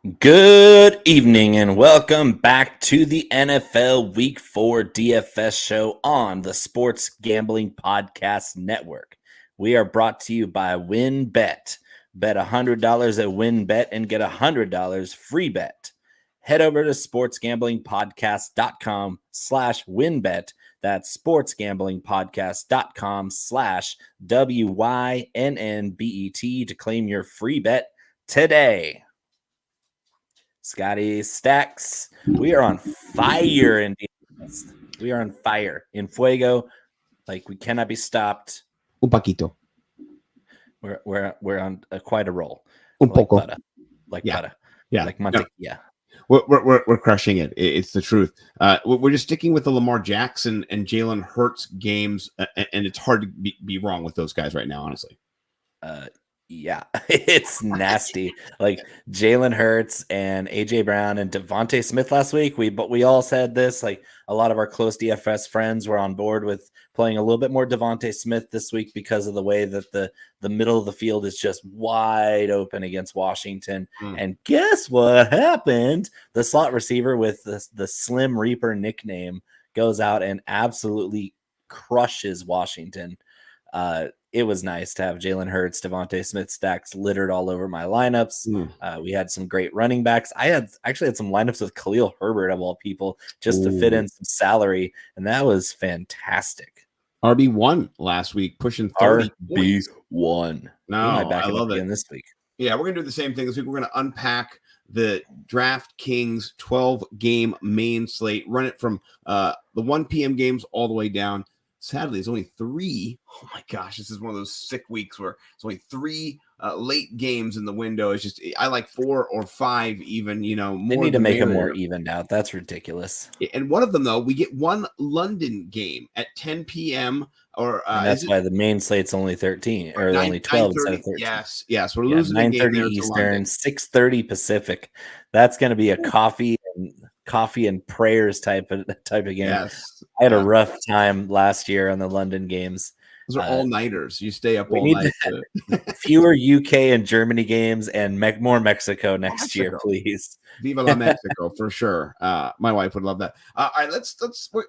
Good evening and welcome back to the NFL Week 4 DFS Show on the Sports Gambling Podcast Network. We are brought to you by WynnBET. Bet $100 at WynnBET and get $100 free bet. Head over to sportsgamblingpodcast.com/WynnBET. That's sportsgamblingpodcast.com/WYNNBET to claim your free bet today. Scotty Stacks, we are on fire in DFS. We are on fire in fuego, like we cannot be stopped. Un poquito. We're on quite a roll. Un poco. Butter. Butter. Yeah. Like mantequilla. We're crushing it. It's the truth. We're just sticking with the Lamar Jackson and Jalen Hurts games, and it's hard to be wrong with those guys right now, honestly. Yeah, it's nasty. Like Jalen Hurts and AJ Brown and Devontae Smith last week. We all said this. Like a lot of our close DFS friends were on board with playing a little bit more Devontae Smith this week because of the way that the middle of the field is just wide open against Washington. And guess what happened? The slot receiver with the Slim Reaper nickname goes out and absolutely crushes Washington. It was nice to have Jalen Hurts, Devontae Smith stacks littered all over my lineups. We had some great running backs. I actually had some lineups with Khalil Herbert of all people just to fit in some salary, and that was fantastic. RB1 last week, pushing 30 RB1. No, I love it. This week. Yeah, we're going to do the same thing this week. We're going to unpack the DraftKings 12-game main slate, run it from the 1 p.m. games all the way down. Sadly, it's only 3. Oh my gosh, this is one of those sick weeks where it's only 3 late games in the window. It's just I like 4 or 5 even. More. They need to make them more evened out. That's ridiculous. And one of them though, we get one London game at 10 p.m. or that's why the main slate's only 13 or only 12 instead of 13. Yes, we're losing 9:30 Eastern, 6:30 Pacific. That's going to be a coffee and prayers type of game. Yes. I had a rough time last year on the London games. Those are all-nighters. You stay up all night. Fewer UK and Germany games and more Mexico next year, please. Viva la Mexico, for sure. My wife would love that. All right,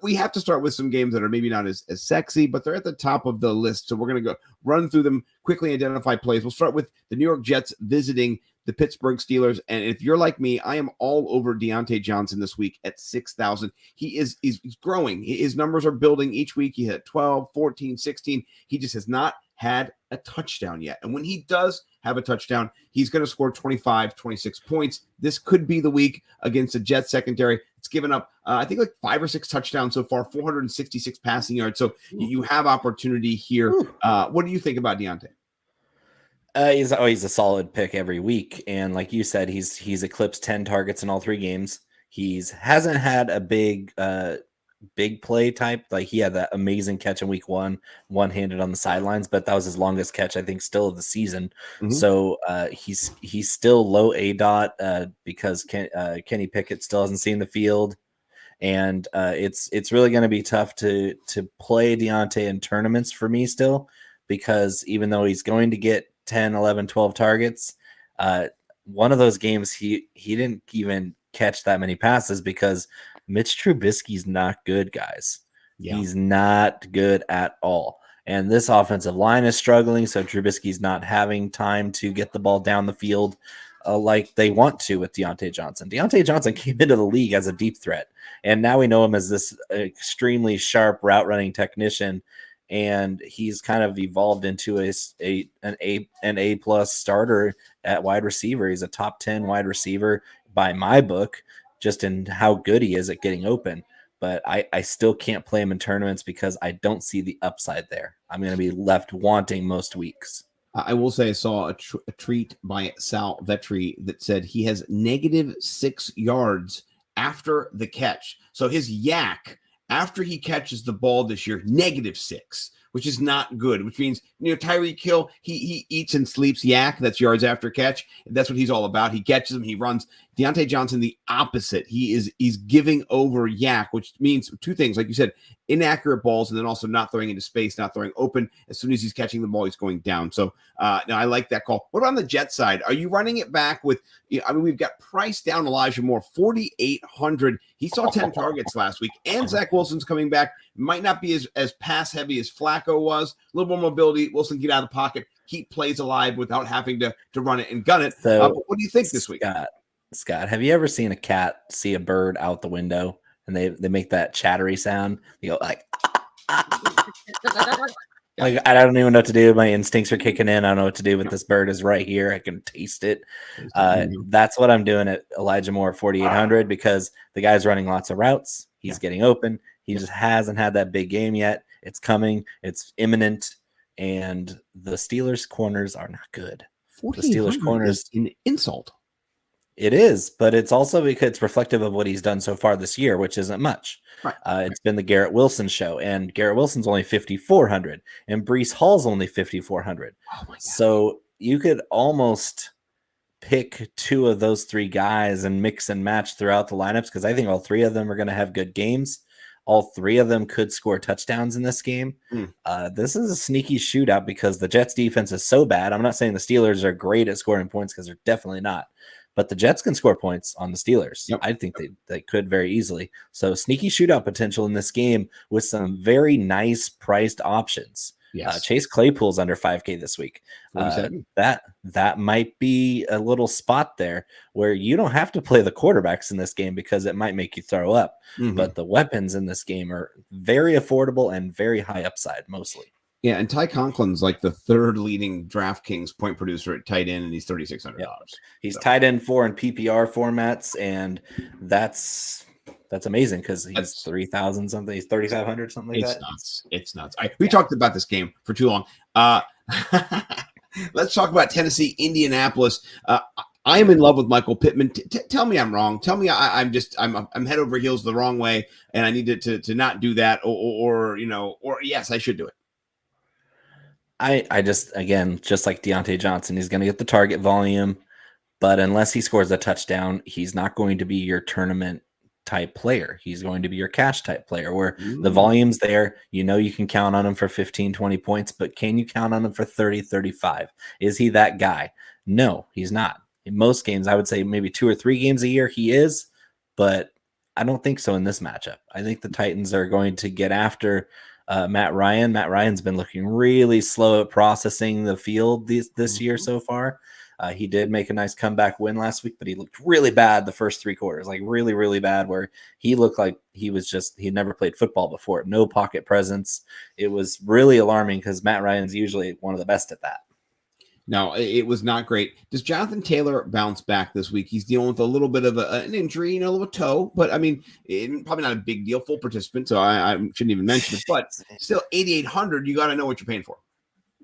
we have to start with some games that are maybe not as sexy, but they're at the top of the list. So we're going to go run through them, quickly identify plays. We'll start with the New York Jets visiting the Pittsburgh Steelers. And if you're like me, I am all over Deontay Johnson this week at 6,000. He's growing. His numbers are building each week. He hit 12, 14, 16. He just has not had a touchdown yet. And when he does have a touchdown, he's going to score 25, 26 points. This could be the week against the Jets secondary. It's given up, I think, like 5 or 6 touchdowns so far, 466 passing yards. So you have opportunity here. What do you think about Deontay? He's always a solid pick every week, and like you said, he's eclipsed 10 targets in all 3 games. Hasn't had a big play type. Like he had that amazing catch in week 1, one-handed on the sidelines, but that was his longest catch, I think, still of the season. So he's still low ADOT because Kenny Pickett still hasn't seen the field, and it's really going to be tough to play Deontay in tournaments for me still, because even though he's going to get 10, 11, 12 targets. One of those games, he didn't even catch that many passes because Mitch Trubisky's not good, guys. Yeah. He's not good at all. And this offensive line is struggling, so Trubisky's not having time to get the ball down the field like they want to with Deontay Johnson. Deontay Johnson came into the league as a deep threat, and now we know him as this extremely sharp route running technician. And he's kind of evolved into an A+ starter at wide receiver. He's a top 10 wide receiver by my book, just in how good he is at getting open. But I still can't play him in tournaments because I don't see the upside there. I'm going to be left wanting most weeks. I will say I saw a tweet by Sal Vetri that said he has -6 yards after the catch. So his yak after he catches the ball this year, -6, which is not good, which means, Tyreek Hill, he eats and sleeps yak. That's yards after catch. That's what he's all about. He catches them, he runs. Deontay Johnson, the opposite. He's giving over yak, which means two things. Like you said, inaccurate balls, and then also not throwing into space, not throwing open. As soon as he's catching the ball, he's going down. So now I like that call. What about on the Jet side? Are you running it back with, we've got price down Elijah Moore, 4,800. He saw 10 targets last week, and Zach Wilson's coming back. Might not be as pass heavy as Flacco was. A little more mobility. Wilson get out of the pocket, keep plays alive without having to run it and gun it. So, but what do you think this week? Scott, have you ever seen a cat see a bird out the window and they make that chattery sound? You go like, like I don't even know what to do. My instincts are kicking in. I don't know what to do, but this bird is right here. I can taste it. That's what I'm doing at Elijah Moore 4,800 because the guy's running lots of routes. He's getting open. He just hasn't had that big game yet. It's coming. It's imminent. And the Steelers corners are not good. The Steelers corners is an insult. It is, but it's also because it's reflective of what he's done so far this year, which isn't much. Right. It's been the Garrett Wilson show, and Garrett Wilson's only 5,400, and Breece Hall's only 5,400. Oh my God. So you could almost pick two of those three guys and mix and match throughout the lineups because I think all three of them are going to have good games. All three of them could score touchdowns in this game. This is a sneaky shootout because the Jets defense is so bad. I'm not saying the Steelers are great at scoring points because they're definitely not. But the Jets can score points on the Steelers. Yep. I think they could very easily. So sneaky shootout potential in this game with some very nice priced options. Yes. Chase Claypool's under 5K this week. That might be a little spot there where you don't have to play the quarterbacks in this game because it might make you throw up. But the weapons in this game are very affordable and very high upside mostly. Yeah, and Ty Conklin's like the third leading DraftKings point producer at tight end, and he's $3,600. Yep. He's tight end 4 in PPR formats, and that's amazing because he's 3,000 something. He's 3,500 something like that. It's nuts. We talked about this game for too long. Let's talk about Tennessee, Indianapolis. I am in love with Michael Pittman. Tell me I'm wrong. Tell me I'm head over heels the wrong way, and I need to not do that, or yes, I should do it. I just like Deontay Johnson, he's going to get the target volume, but unless he scores a touchdown, he's not going to be your tournament type player. He's going to be your cash type player where the volume's there. You can count on him for 15, 20 points, but can you count on him for 30, 35? Is he that guy? No, he's not. In most games, I would say maybe 2 or 3 games a year he is, but I don't think so in this matchup. I think the Titans are going to get after Matt Ryan. Matt Ryan's been looking really slow at processing the field this year so far. He did make a nice comeback win last week, but he looked really bad the first 3 quarters, like really, really bad, where he looked like he never played football before. No pocket presence. It was really alarming because Matt Ryan's usually one of the best at that. No, it was not great. Does Jonathan Taylor bounce back this week? He's dealing with a little bit of an injury, a little toe, but I mean, probably not a big deal. Full participant, so I shouldn't even mention it. But still, 8,800. You got to know what you're paying for.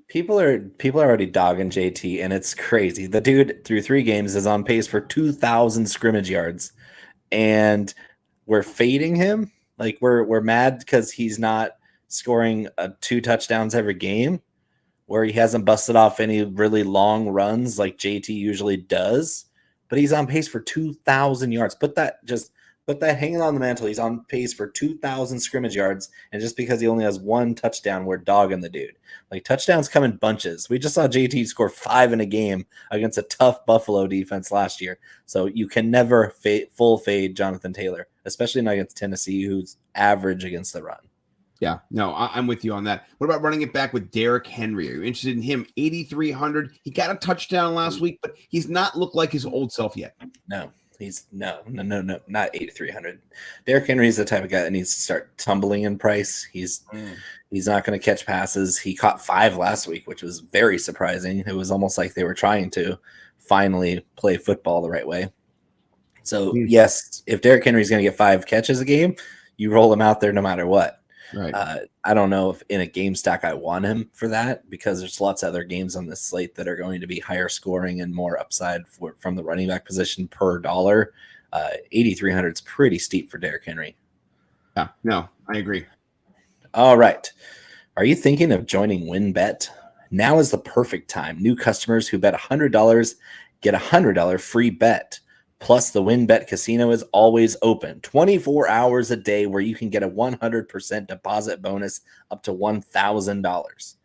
People are already dogging JT, and it's crazy. The dude through 3 games is on pace for 2,000 scrimmage yards, and we're fading him. Like we're mad because he's not scoring 2 touchdowns every game, where he hasn't busted off any really long runs like JT usually does, but he's on pace for 2,000 yards. Put that hanging on the mantle. He's on pace for 2,000 scrimmage yards, and just because he only has 1 touchdown, we're dogging the dude. Like touchdowns come in bunches. We just saw JT score 5 in a game against a tough Buffalo defense last year. So you can never full fade Jonathan Taylor, especially not against Tennessee, who's average against the run. Yeah, no, I'm with you on that. What about running it back with Derrick Henry? Are you interested in him? 8,300. He got a touchdown last week, but he's not looked like his old self yet. No, not 8,300. Derrick Henry is the type of guy that needs to start tumbling in price. He's not going to catch passes. He caught 5 last week, which was very surprising. It was almost like they were trying to finally play football the right way. So yes, if Derrick Henry is going to get 5 catches a game, you roll him out there no matter what. Right. I don't know if in a game stack I want him for that because there's lots of other games on this slate that are going to be higher scoring and more upside from the running back position per dollar. 8,300 is pretty steep for Derrick Henry. Yeah, no, I agree. All right. Are you thinking of joining WynnBET? Now is the perfect time. New customers who bet $100 get a $100 free bet. Plus, the WynnBET casino is always open 24 hours a day where you can get a 100% deposit bonus up to $1,000.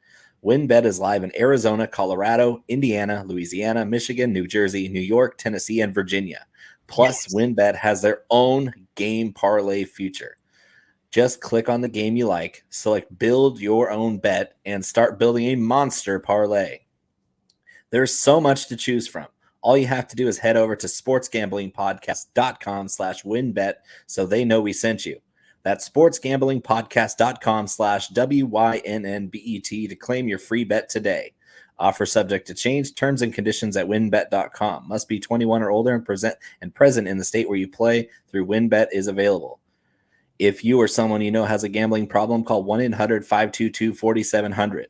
WynnBET is live in Arizona, Colorado, Indiana, Louisiana, Michigan, New Jersey, New York, Tennessee, and Virginia. Plus, WynnBET has their own game parlay feature. Just click on the game you like, select build your own bet, and start building a monster parlay. There's so much to choose from. All you have to do is head over to sportsgamblingpodcast.com/WynnBET so they know we sent you. That's sportsgamblingpodcast.com/WYNNBET to claim your free bet today. Offer subject to change. Terms and conditions at wynnbet.com. Must be 21 or older and present in the state where you play through WynnBET is available. If you or someone you know has a gambling problem, call 1-800-522-4700.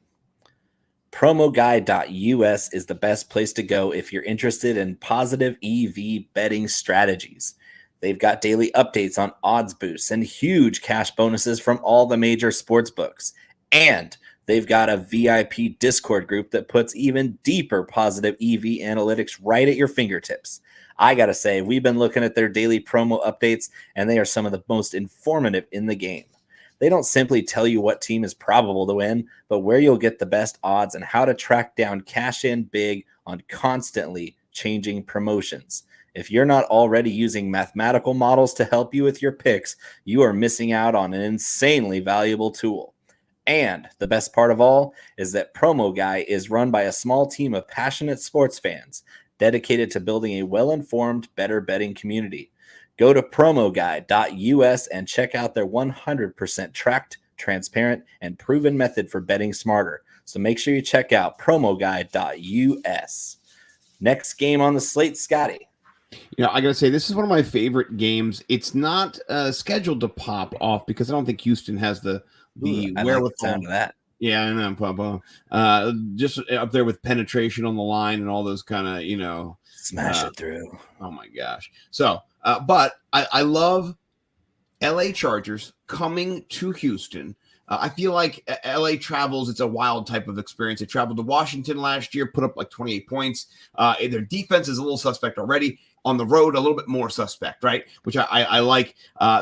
PromoGuide.us is the best place to go if you're interested in positive EV betting strategies. They've got daily updates on odds boosts and huge cash bonuses from all the major sports books. And they've got a VIP Discord group that puts even deeper positive EV analytics right at your fingertips. I got to say, we've been looking at their daily promo updates, and they are some of the most informative in the game. They don't simply tell you what team is probable to win, but where you'll get the best odds and how to track down cash in big on constantly changing promotions. If you're not already using mathematical models to help you with your picks, you are missing out on an insanely valuable tool. And the best part of all is that Promo Guy is run by a small team of passionate sports fans dedicated to building a well-informed, better betting community. Go to promoguide.us and check out their 100% tracked, transparent, and proven method for betting smarter. So make sure you check out promoguide.us. Next game on the slate, Scotty. You know, I got to say, this is one of my favorite games. It's not scheduled to pop off because I don't think Houston has the wherewithal. Like the sound of that. Yeah, I know, Papa. Just up there with penetration on the line and all those kind of, smash it through. Oh my gosh. So, but I love LA Chargers coming to Houston. I feel like LA travels. It's a wild type of experience. They traveled to Washington last year, put up like 28 points. Their defense is a little suspect already. On the road, a little bit more suspect, right? Which I like.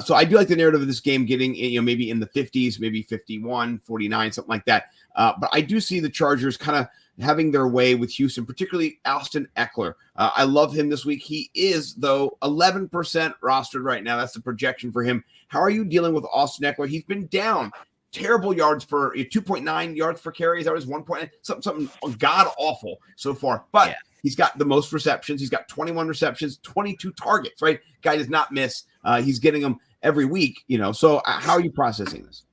So I do like the narrative of this game getting, maybe in the 50s, maybe 51, 49, something like that. But I do see the Chargers kind of having their way with Houston, particularly Austin Eckler. I love him this week. He is, though, 11% rostered right now. That's the projection for him. How are you dealing with Austin Eckler? He's been down. Terrible yards per 2.9 yards per carry. That was 1 something god awful so far. But he's got the most receptions. He's got 21 receptions, 22 targets, right? Guy does not miss. He's getting them every week, So how are you processing this?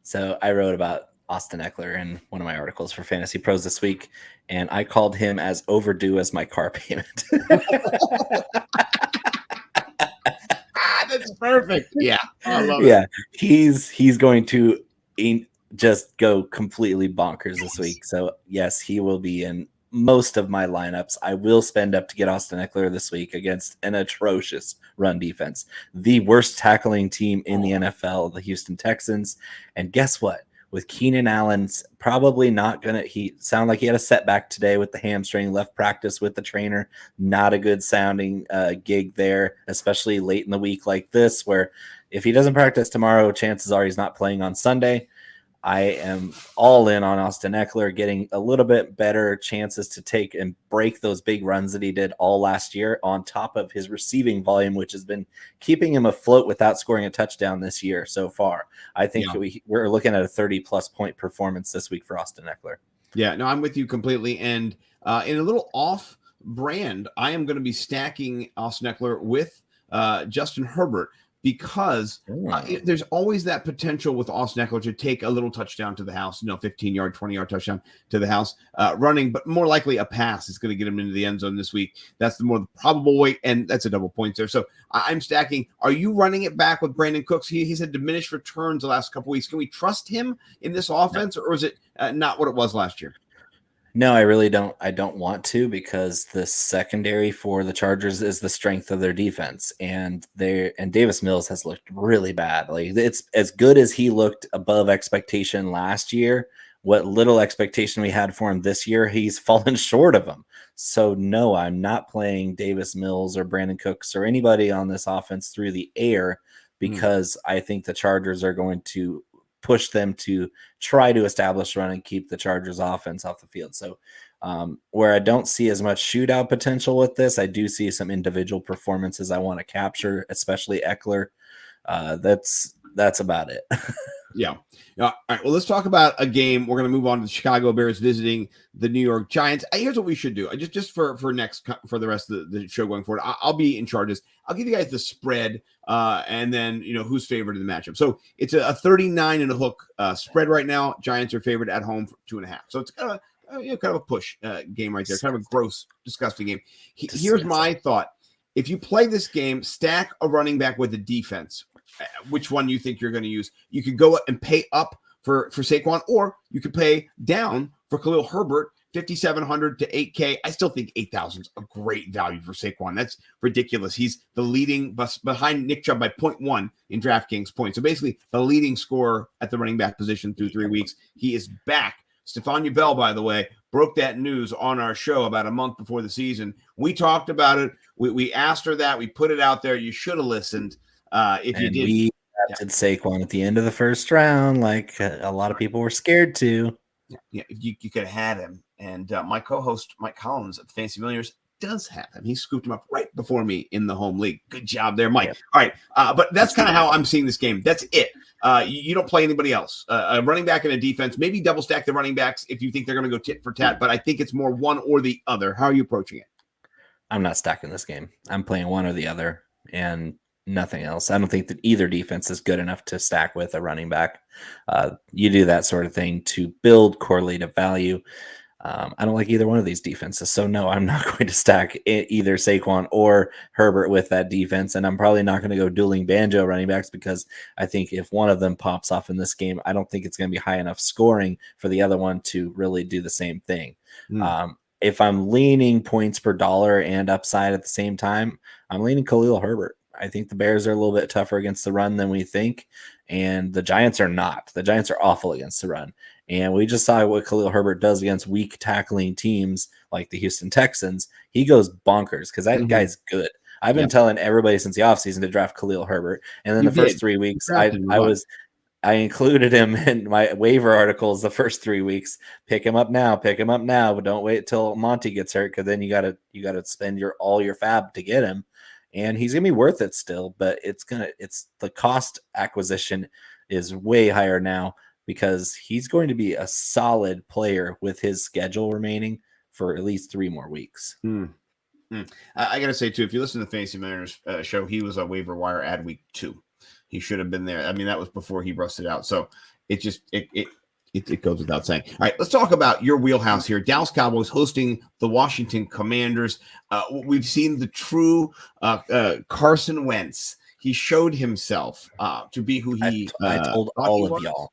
So I wrote about Austin Eckler in one of my articles for Fantasy Pros this week, and I called him as overdue as my car payment. That's perfect. Yeah, I love it. Yeah, he's going to just go completely bonkers this week. So yes, he will be in most of my lineups. I will spend up to get Austin Eckler this week against an atrocious run defense, the worst tackling team in the NFL, the Houston Texans. And guess what? With Keenan Allen's probably not going to, he sounded like he had a setback today with the hamstring, left practice with the trainer. Not a good sounding gig there, especially late in the week like this, where if he doesn't practice tomorrow, chances are he's not playing on Sunday. I am all in on Austin Eckler getting a little bit better chances to take and break those big runs that he did all last year on top of his receiving volume, which has been keeping him afloat without scoring a touchdown this year so far. I think we're looking at a 30-plus point performance this week for Austin Eckler. Yeah, no, I'm with you completely. And in a little off brand, I am going to be stacking Austin Eckler with Justin Herbert. Because there's always that potential with Austin Eckler to take a little touchdown to the house, 15-yard, 20-yard touchdown to the house running, but more likely a pass is going to get him into the end zone this week. That's the more probable way, and that's a double point there. So I'm stacking. Are you running it back with Brandon Cooks? He's had diminished returns the last couple weeks. Can we trust him in this offense, or is it not what it was last year? No, I really don't. I don't want to, because the secondary for the Chargers is the strength of their defense, and Davis Mills has looked really bad. Like, it's as good as he looked above expectation last year. What little expectation we had for him this year, he's fallen short of them. So no, I'm not playing Davis Mills or Brandon Cooks or anybody on this offense through the air, because I think the Chargers are going to push them to try to establish run and keep the Chargers offense off the field. So where I don't see as much shootout potential with this, I do see some individual performances I want to capture, especially Eckler. That's about it. Yeah. All right. Well, let's talk about a game. We're going to move on to the Chicago Bears visiting the New York Giants. Here's what we should do. Just for the rest of the show going forward, I'll be in charge of this. I'll give you guys the spread, and then who's favored in the matchup. So it's a 39 and a hook spread right now. Giants are favored at home for 2.5. So it's kind of a push game right there. Kind of a gross, disgusting game. Here's my thought: if you play this game, stack a running back with a defense. Which one you think you're going to use? You could go and pay up for Saquon, or you could pay down for Khalil Herbert, 5,700 to 8K. I still think 8,000 is a great value for Saquon. That's ridiculous. He's the leading behind Nick Chubb by 0.1 in DraftKings points. So basically the leading scorer at the running back position through 3 weeks. He is back. Stephania Bell, by the way, broke that news on our show about a month before the season. We talked about it. We asked her that. We put it out there. You should have listened. If you did, we drafted Saquon at the end of the first round, like a lot of people were scared to. Yeah, you could have had him. And my co-host Mike Collins of Fantasy Millionaires does have him. He scooped him up right before me in the home league. Good job there, Mike. Yeah. All right, but that's kind of how I'm seeing this game. That's it. You don't play anybody else. A running back and a defense. Maybe double stack the running backs if you think they're going to go tit for tat. But I think it's more one or the other. How are you approaching it? I'm not stacking this game. I'm playing one or the other, and nothing else. I don't think that either defense is good enough to stack with a running back. You do that sort of thing to build correlative value. I don't like either one of these defenses. So no, I'm not going to stack either Saquon or Herbert with that defense. And I'm probably not going to go dueling banjo running backs, because I think if one of them pops off in this game, I don't think it's going to be high enough scoring for the other one to really do the same thing. If I'm leaning points per dollar and upside at the same time, I'm leaning Khalil Herbert. I think the Bears are a little bit tougher against the run than we think, and the Giants are not. The Giants are awful against the run, and we just saw what Khalil Herbert does against weak tackling teams like the Houston Texans. He goes bonkers because that guy's good. I've been telling everybody since the offseason to draft Khalil Herbert, and then first 3 weeks, I included him in my waiver articles the first 3 weeks. Pick him up now, but don't wait till Monty gets hurt, because then you gotta spend all your fab to get him. And he's gonna be worth it still, but it's the cost acquisition is way higher now, because he's going to be a solid player with his schedule remaining for at least 3 more weeks. I gotta say too, if you listen to the Fantasy Mariners show, he was a waiver wire ad week 2. He should have been there. I mean, that was before he rusted out. So it goes without saying. All right, let's talk about your wheelhouse here. Dallas Cowboys hosting the Washington Commanders. We've seen the true Carson Wentz. He showed himself to be who he. I told all of y'all.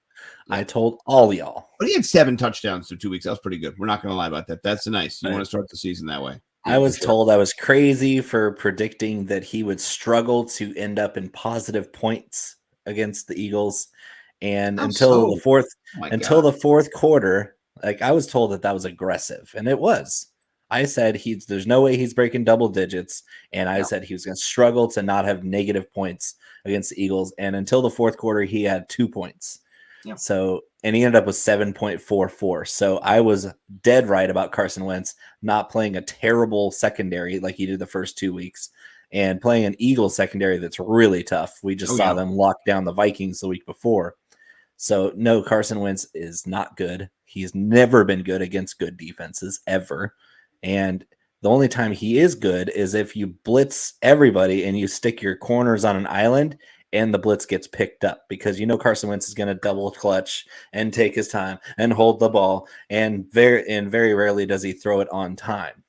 I told all y'all. But he had 7 touchdowns through 2 weeks. That was pretty good. We're not going to lie about that. That's nice. You want to start the season that way. I was told I was crazy for predicting that he would struggle to end up in positive points against the Eagles. And until the fourth quarter, like, I was told that was aggressive, and it was. I said there's no way he's breaking double digits, and I said he was going to struggle to not have negative points against the Eagles. And until the fourth quarter, he had 2 points. Yeah. So, and he ended up with 7.44. So I was dead right about Carson Wentz not playing a terrible secondary like he did the first 2 weeks, and playing an Eagles secondary that's really tough. We just saw them lock down the Vikings the week before. So no, Carson Wentz is not good. He's never been good against good defenses ever. And the only time he is good is if you blitz everybody and you stick your corners on an island and the blitz gets picked up, because Carson Wentz is going to double clutch and take his time and hold the ball, and very rarely does he throw it on time.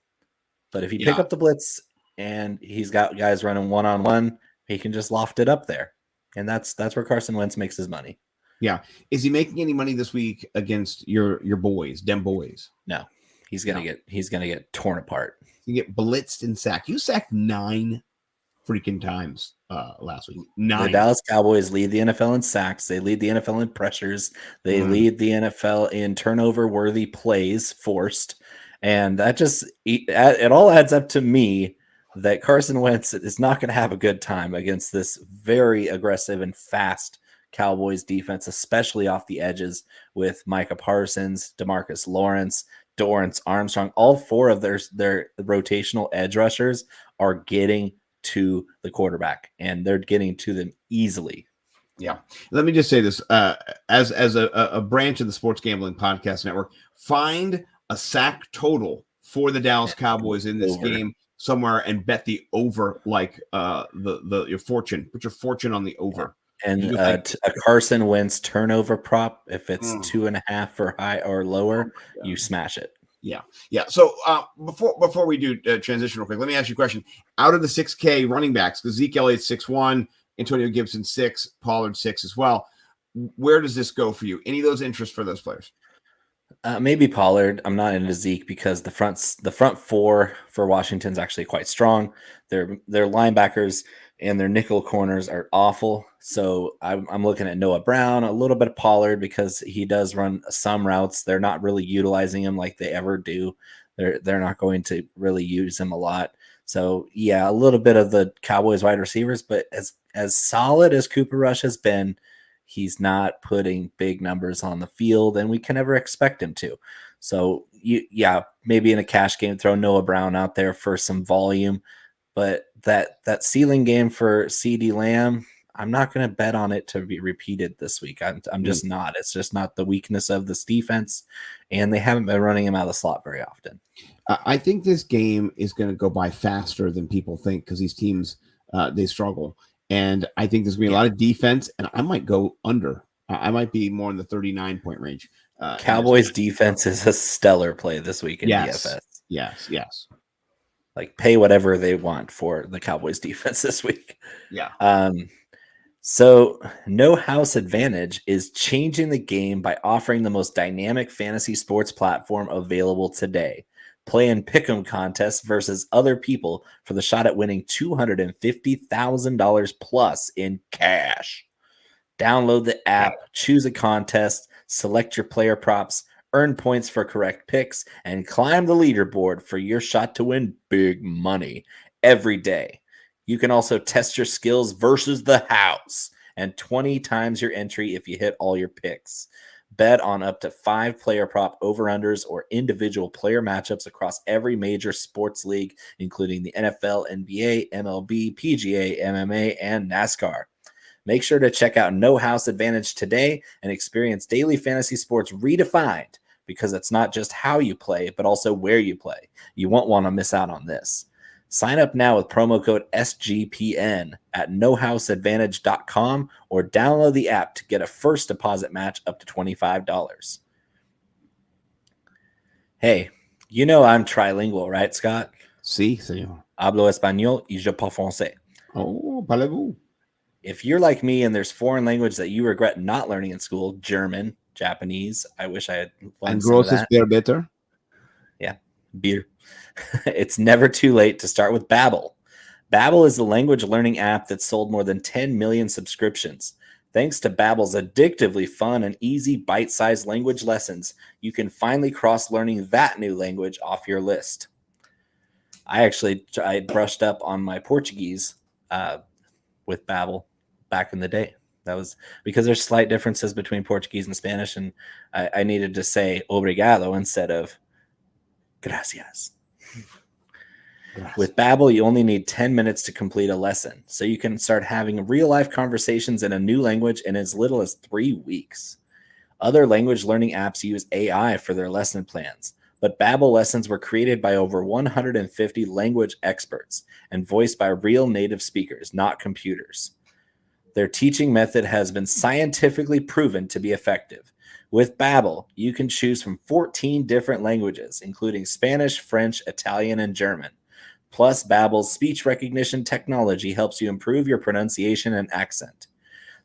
But if you pick up the blitz and he's got guys running one-on-one, he can just loft it up there. And that's where Carson Wentz makes his money. Yeah. Is he making any money this week against your boys, dem boys? No. He's gonna get torn apart. You get blitzed and sacked. You sacked 9 freaking times last week. 9. The Dallas Cowboys lead the NFL in sacks. They lead the NFL in pressures. They lead the NFL in turnover-worthy plays forced. And that just it all adds up to me that Carson Wentz is not going to have a good time against this very aggressive and fast Cowboys defense, especially off the edges with Micah Parsons, DeMarcus Lawrence, Dorrance Armstrong. All 4 of their rotational edge rushers are getting to the quarterback, and they're getting to them easily. Yeah. Let me just say this, as a branch of the Sports Gambling Podcast Network, find a sack total for the Dallas Cowboys in this game somewhere and bet the over, like your fortune. Put your fortune on the over. And a Carson Wentz turnover prop, if it's 2.5 or high or lower, you smash it. Yeah. So before we do transition real quick, let me ask you a question. Out of the 6K running backs, because Zeke Elliott's 6'1", Antonio Gibson 6, Pollard 6 as well. Where does this go for you? Any of those interests for those players? Maybe Pollard. I'm not into Zeke because the front 4 for Washington's actually quite strong. Their linebackers and their nickel corners are awful. So I'm looking at Noah Brown, a little bit of Pollard because he does run some routes. They're not really utilizing him like they ever do. They're not going to really use him a lot. So yeah, a little bit of the Cowboys wide receivers, but as solid as Cooper Rush has been, he's not putting big numbers on the field, and we can never expect him to. So maybe in a cash game, throw Noah Brown out there for some volume. But that ceiling game for CeeDee Lamb, I'm not going to bet on it to be repeated this week. I'm just not. It's just not the weakness of this defense, and they haven't been running him out of the slot very often. I think this game is going to go by faster than people think because these teams, they struggle. And I think there's going to be a lot of defense, and I might go under. I might be more in the 39-point range. Cowboys defense is a stellar play this week in DFS. Yes. Like, pay whatever they want for the Cowboys defense this week. Yeah. So No House Advantage is changing the game by offering the most dynamic fantasy sports platform available today. Play in pick'em contests versus other people for the shot at winning $250,000 plus in cash. Download the app, choose a contest, select your player props, earn points for correct picks, and climb the leaderboard for your shot to win big money every day. You can also test your skills versus the house and 20 times your entry if you hit all your picks. Bet on up to 5 player prop over-unders or individual player matchups across every major sports league, including the NFL, NBA, MLB, PGA, MMA, and NASCAR. Make sure to check out No House Advantage today and experience daily fantasy sports redefined, because it's not just how you play, but also where you play. You won't want to miss out on this. Sign up now with promo code SGPN at nohouseadvantage.com or download the app to get a first deposit match up to $25. Hey, you know I'm trilingual, right, Scott? Sí, señor. Hablo español y je parle français. Oh, parlez-vous. If you're like me and there's foreign language that you regret not learning in school, German, Japanese, I wish I had learned some of that. Beer bitter? Yeah, beer. It's never too late to start with Babbel. Babbel is the language learning app that sold more than 10 million subscriptions. Thanks to Babbel's addictively fun and easy bite-sized language lessons, you can finally cross learning that new language off your list. I brushed up on my Portuguese with Babbel back in the day. That was because there's slight differences between Portuguese and Spanish, and I needed to say obrigado instead of gracias. With Babbel, you only need 10 minutes to complete a lesson, so you can start having real-life conversations in a new language in as little as 3 weeks. Other language learning apps use AI for their lesson plans, but Babbel lessons were created by over 150 language experts and voiced by real native speakers, not computers. Their teaching method has been scientifically proven to be effective. With Babbel, you can choose from 14 different languages, including Spanish, French, Italian, and German. Plus, Babbel's speech recognition technology helps you improve your pronunciation and accent.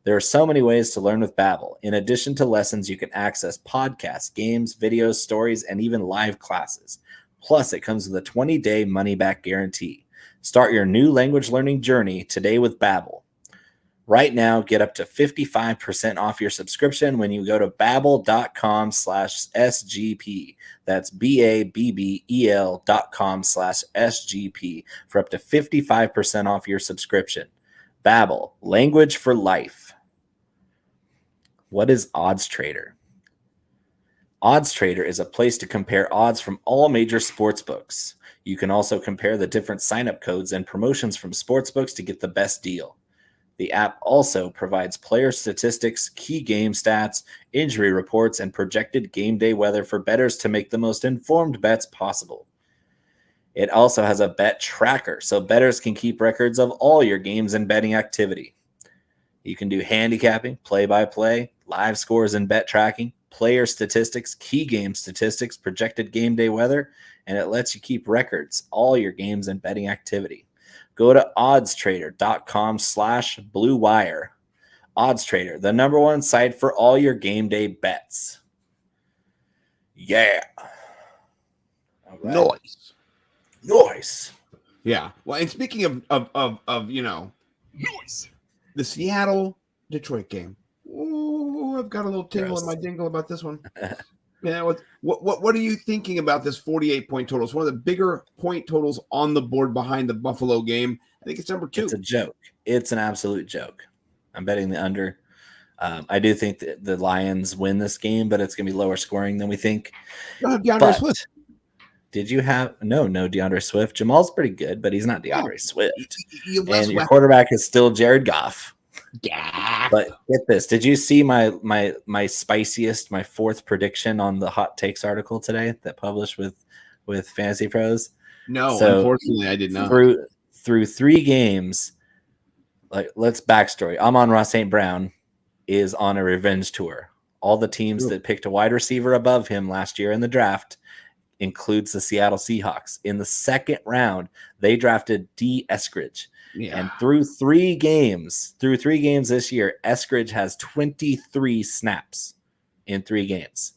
There are so many ways to learn with Babbel. In addition to lessons, you can access podcasts, games, videos, stories, and even live classes. Plus, it comes with a 20-day money-back guarantee. Start your new language learning journey today with Babbel. Right now, get up to 55% off your subscription when you go to babbel.com/SGP. That's BABBEL.com/SGP for up to 55% off your subscription. Babbel, language for life. What is Odds Trader? Odds Trader is a place to compare odds from all major sportsbooks. You can also compare the different sign-up codes and promotions from sportsbooks to get the best deal. The app also provides player statistics, key game stats, injury reports, and projected game day weather for bettors to make the most informed bets possible. It also has a bet tracker, so bettors can keep records of all your games and betting activity. You can do handicapping, play-by-play, live scores and bet tracking, player statistics, key game statistics, projected game day weather, and it lets you keep records, all your games and betting activity. Go to oddstrader.com/Blue Wire. OddsTrader, the number one site for all your game day bets. Yeah. All right. Noise. Yeah. Well, and speaking of Noise. the Seattle Detroit game. Oh, I've got a little tingle in my dingle about this one. Yeah, what are you thinking about this 48-point total? It's one of the bigger point totals on the board behind the Buffalo game. I think it's number 2. It's a joke. It's an absolute joke. I'm betting the under. I do think that the Lions win this game, but it's going to be lower scoring than we think. DeAndre Swift. Did you have no DeAndre Swift? Jamal's pretty good, but he's not DeAndre Swift. And your quarterback is still Jared Goff. Yeah. But get this. Did you see my spiciest, my 4th prediction on the Hot Takes article today that published with Fantasy Pros? No, so unfortunately, I did not. Through 3 games, let's backstory. Amon-Ra St. Brown is on a revenge tour. All the teams that picked a wide receiver above him last year in the draft includes the Seattle Seahawks. In the 2nd round, they drafted D. Eskridge. Yeah. And through 3 games this year, Eskridge has 23 snaps in 3 games.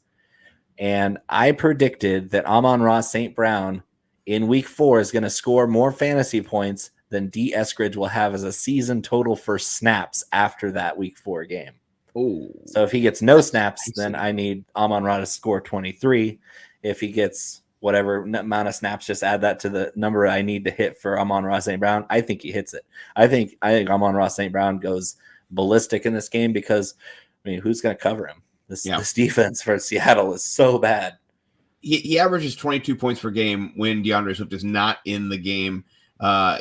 And I predicted that Amon-Ra St. Brown in week 4 is going to score more fantasy points than D. Eskridge will have as a season total for snaps after that week 4 game. Oh, so if he gets no snaps, then I need Amon-Ra to score 23. If he gets whatever amount of snaps, just add that to the number I need to hit for Amon-Ra St. Brown. I think he hits it. I think Amon-Ra St. Brown goes ballistic in this game because, who's going to cover him? This defense for Seattle is so bad. He averages 22 points per game when DeAndre Swift is not in the game.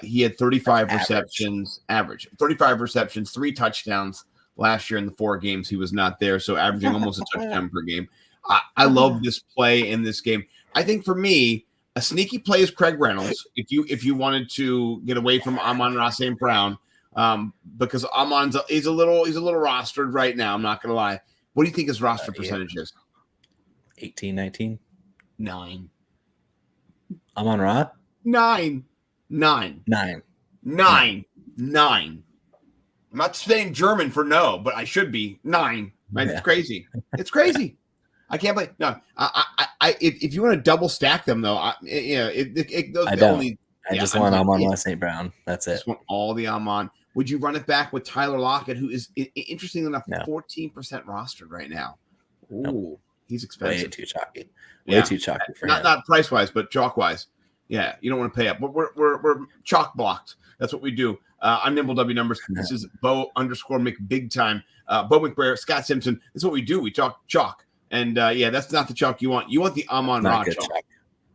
He had 35 receptions, 3 touchdowns last year in the 4 games he was not there, so averaging almost a touchdown per game. I love this play in this game. I think for me, a sneaky play is Craig Reynolds. If you wanted to get away from Amon-Ra St. Brown, because he's a little rostered right now. I'm not gonna lie. What do you think his roster percentage is? 18, 19, 9. Amon-Ra? 9. I'm not saying German for no, but I should be 9. Right? Yeah. It's crazy. It's crazy. I can't believe no. If you want to double stack them though, I don't. I just want Amon-Ra St. Brown. That's it. Just want all the Amon. Would you run it back with Tyler Lockett, who is interesting enough 14% rostered right now? Ooh, nope. He's expensive. Way too chalky. Way too chalky for him. Not price wise, but chalk wise. Yeah, you don't want to pay up. We're chalk blocked. That's what we do. I'm Nimble W Numbers. This is Bo _McBigtime. Bo McBrayer, Scott Simpson. This is what we do. We talk chalk. And that's not the chalk you want. You want the Amon-Ra chalk.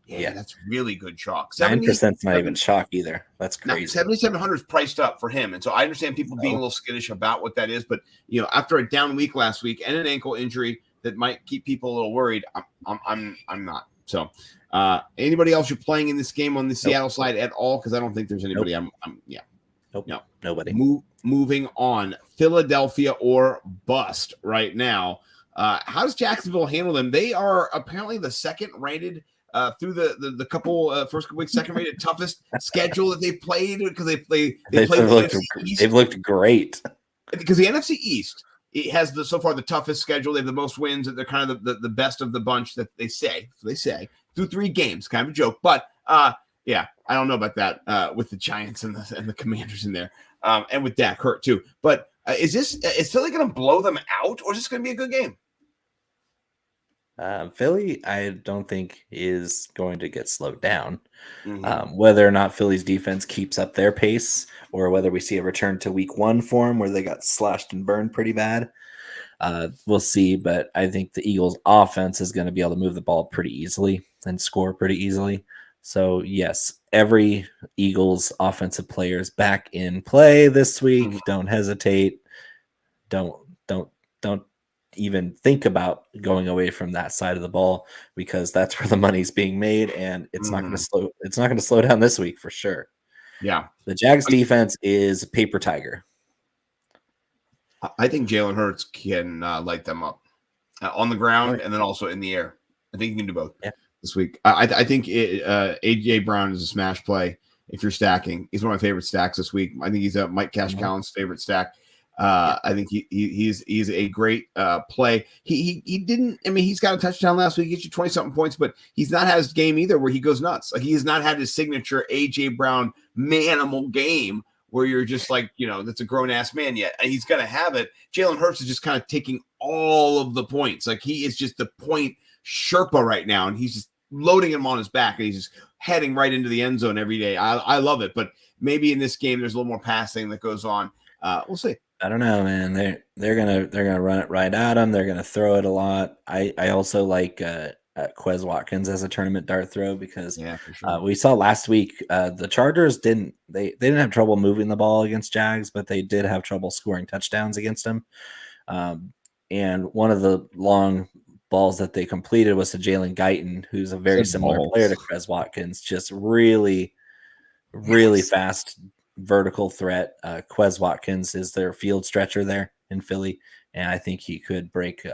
Yeah, that's really good chalk. 9% not even chalk either. That's crazy. 7,700 is priced up for him, and so I understand people being a little skittish about what that is. But after a down week last week and an ankle injury that might keep people a little worried, I'm not. So, anybody else you're playing in this game on the Seattle side at all? Because I don't think there's anybody. Nope. Nobody. Moving on, Philadelphia or bust right now. How does Jacksonville handle them? They are apparently the 2nd rated through the couple first couple weeks, 2nd rated toughest schedule that they played because they've looked great. because the NFC East, it has so far the toughest schedule. They have the most wins. They're kind of the best of the bunch that they say through 3 games. Kind of a joke, but yeah, I don't know about that with the Giants and the Commanders in there, and with Dak hurt too. But is Philly going to blow them out, or is this going to be a good game? Philly, I don't think is going to get slowed down. Mm-hmm. Whether or not Philly's defense keeps up their pace, or whether we see a return to week 1 form where they got slashed and burned pretty bad, we'll see. But I think the Eagles' offense is going to be able to move the ball pretty easily and score pretty easily. So yes, every Eagles offensive player is back in play this week. Mm-hmm. Don't hesitate. Don't even think about going away from that side of the ball, because that's where the money's being made, and it's not going to slow down this week for sure. Yeah. The Jags defense is paper tiger. I think Jalen Hurts can light them up on the ground and then also in the air. I think he can do both this week. I think A.J. Brown is a smash play if you're stacking. He's one of my favorite stacks this week. I think he's Mike Cash Callan's favorite stack. I think he's a great play. He didn't. I mean, he's got a touchdown last week. He gets you 20-something points, but he's not had his game either where he goes nuts. Like, he has not had his signature A.J. Brown manimal game where you're just like, that's a grown ass man yet. And he's gonna have it. Jalen Hurts is just kind of taking all of the points. Like, he is just the point Sherpa right now, and he's just loading him on his back, and he's just heading right into the end zone every day. I love it, but maybe in this game there's a little more passing that goes on. We'll see. I don't know, man. They're gonna run it right at him. They're gonna throw it a lot. I also like Quez Watkins as a tournament dart throw, because for sure. We saw last week the Chargers didn't have trouble moving the ball against Jags, but they did have trouble scoring touchdowns against them. And one of the long balls that they completed was to Jalen Guyton, who's a very similar player to Quez Watkins, just really fast vertical threat. Quez Watkins is their field stretcher there in Philly, and I think he could break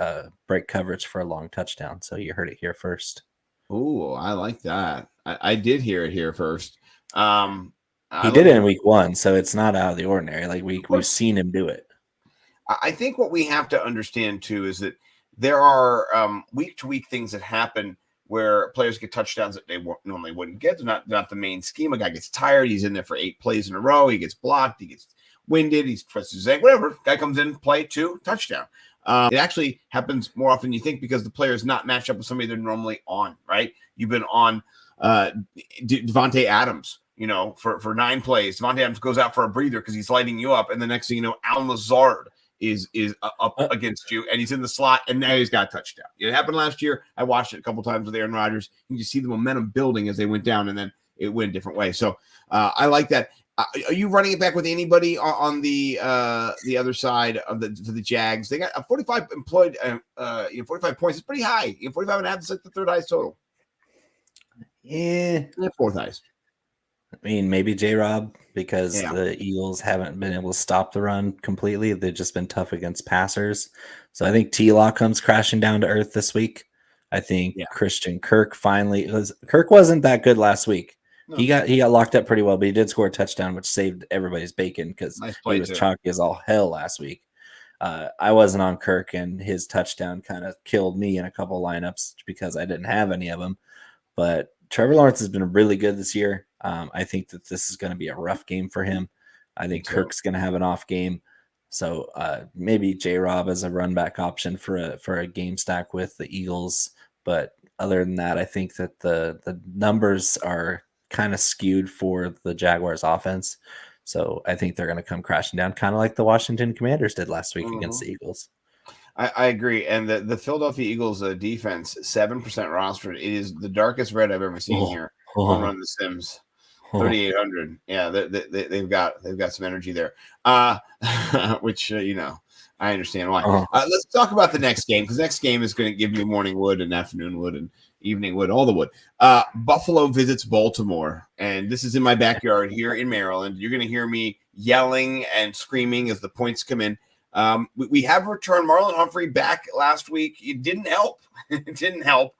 coverage for a long touchdown. So you heard it here first. Oh, I like that. I did hear it here first. He did it in week 1, so it's not out of the ordinary. Like, we've seen him do it. I think what we have to understand too is that there are week to week things that happen where players get touchdowns that they normally wouldn't get. They're not the main scheme. A guy gets tired. He's in there for 8 plays in a row. He gets blocked. He gets winded. He's twists his leg, whatever. Guy comes in, play 2, touchdown. It actually happens more often than you think, because the player is not matched up with somebody they're normally on, right? You've been on Devontae Adams, for 9 plays. Devontae Adams goes out for a breather because he's lighting you up. And the next thing you know, Allen Lazard is up against you, and he's in the slot, and now he's got a touchdown. It happened last year. I watched it a couple times with Aaron Rodgers. You can see the momentum building as they went down, and then it went a different way. So I like that. Are you running it back with anybody on the other side of the Jags? They got a 45 employed, 45 points. It's pretty high. 45 and a half is like the 3rd highest total. Yeah, 4th highest. I mean, maybe J-Rob, because the Eagles haven't been able to stop the run completely. They've just been tough against passers. So I think T-Law comes crashing down to earth this week. I think Christian Kirk Kirk wasn't that good last week. No. He got locked up pretty well, but he did score a touchdown, which saved everybody's bacon, because he was chalky as all hell last week. I wasn't on Kirk, and his touchdown kind of killed me in a couple lineups because I didn't have any of them. But Trevor Lawrence has been really good this year. I think that this is going to be a rough game for him. I think Kirk's going to have an off game. So maybe J-Rob as a run back option for a game stack with the Eagles. But other than that, I think that the numbers are kind of skewed for the Jaguars offense. So I think they're going to come crashing down, kind of like the Washington Commanders did last week against the Eagles. I agree. And the Philadelphia Eagles defense, 7% rostered. It is the darkest red I've ever seen here on Run the Sims. 3,800. Yeah, they've got some energy there, which I understand why. Let's talk about the next game, because next game is going to give you morning wood and afternoon wood and evening wood, all the wood. Buffalo visits Baltimore, and this is in my backyard here in Maryland. You're going to hear me yelling and screaming as the points come in. We have returned Marlon Humphrey back last week. It didn't help. It didn't help.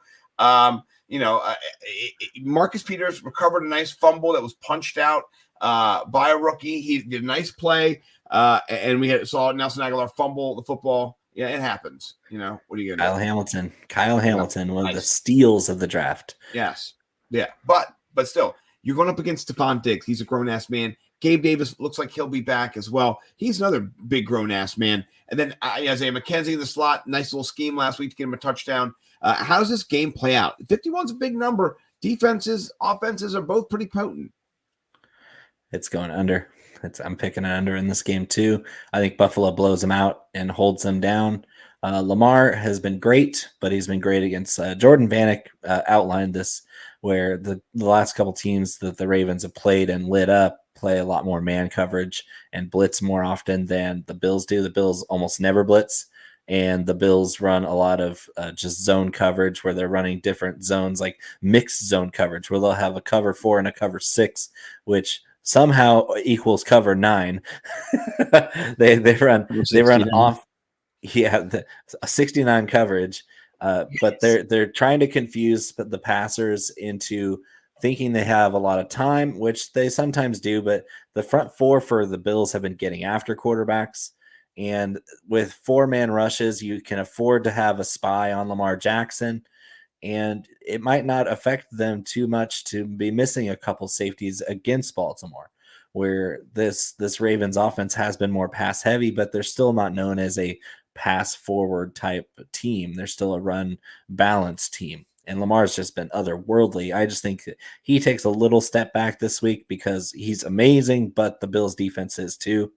Marcus Peters recovered a nice fumble that was punched out. by a rookie. He did a nice play, and we saw Nelson Aguilar fumble the football. Yeah, it happens. What are you gonna do? Kyle Hamilton, one of the Nice. steals of the draft. Yes, yeah, but still, you're going up against Stephon Diggs. He's a grown ass man. Gabe Davis looks like he'll be back as well. He's another big grown ass man. And then Isaiah McKenzie in the slot. Nice little scheme last week to get him a touchdown. How does this game play out? 51's a big number. Defenses, offenses are both pretty potent. It's going under. I'm picking it under in this game too. I think Buffalo blows them out and holds them down. Lamar has been great, but he's been great against Jordan Vanek outlined this, where the last couple teams that the Ravens have played and lit up play a lot more man coverage and blitz more often than the Bills do. The Bills almost never blitz, and the Bills run a lot of just zone coverage where they're running different zones, like mixed zone coverage, where they'll have a cover 4 and a cover 6, which somehow equals cover 9. they run off. Yeah, a 69 coverage, but they're trying to confuse the passers into thinking they have a lot of time, which they sometimes do. But the front 4 for the Bills have been getting after quarterbacks, and with 4-man rushes, you can afford to have a spy on Lamar Jackson, and it might not affect them too much to be missing a couple safeties against Baltimore, where this Ravens offense has been more pass heavy, but they're still not known as a pass forward type team. They're still a run balanced team. And Lamar's just been otherworldly. I just think that he takes a little step back this week because he's amazing, but the Bills defense is too.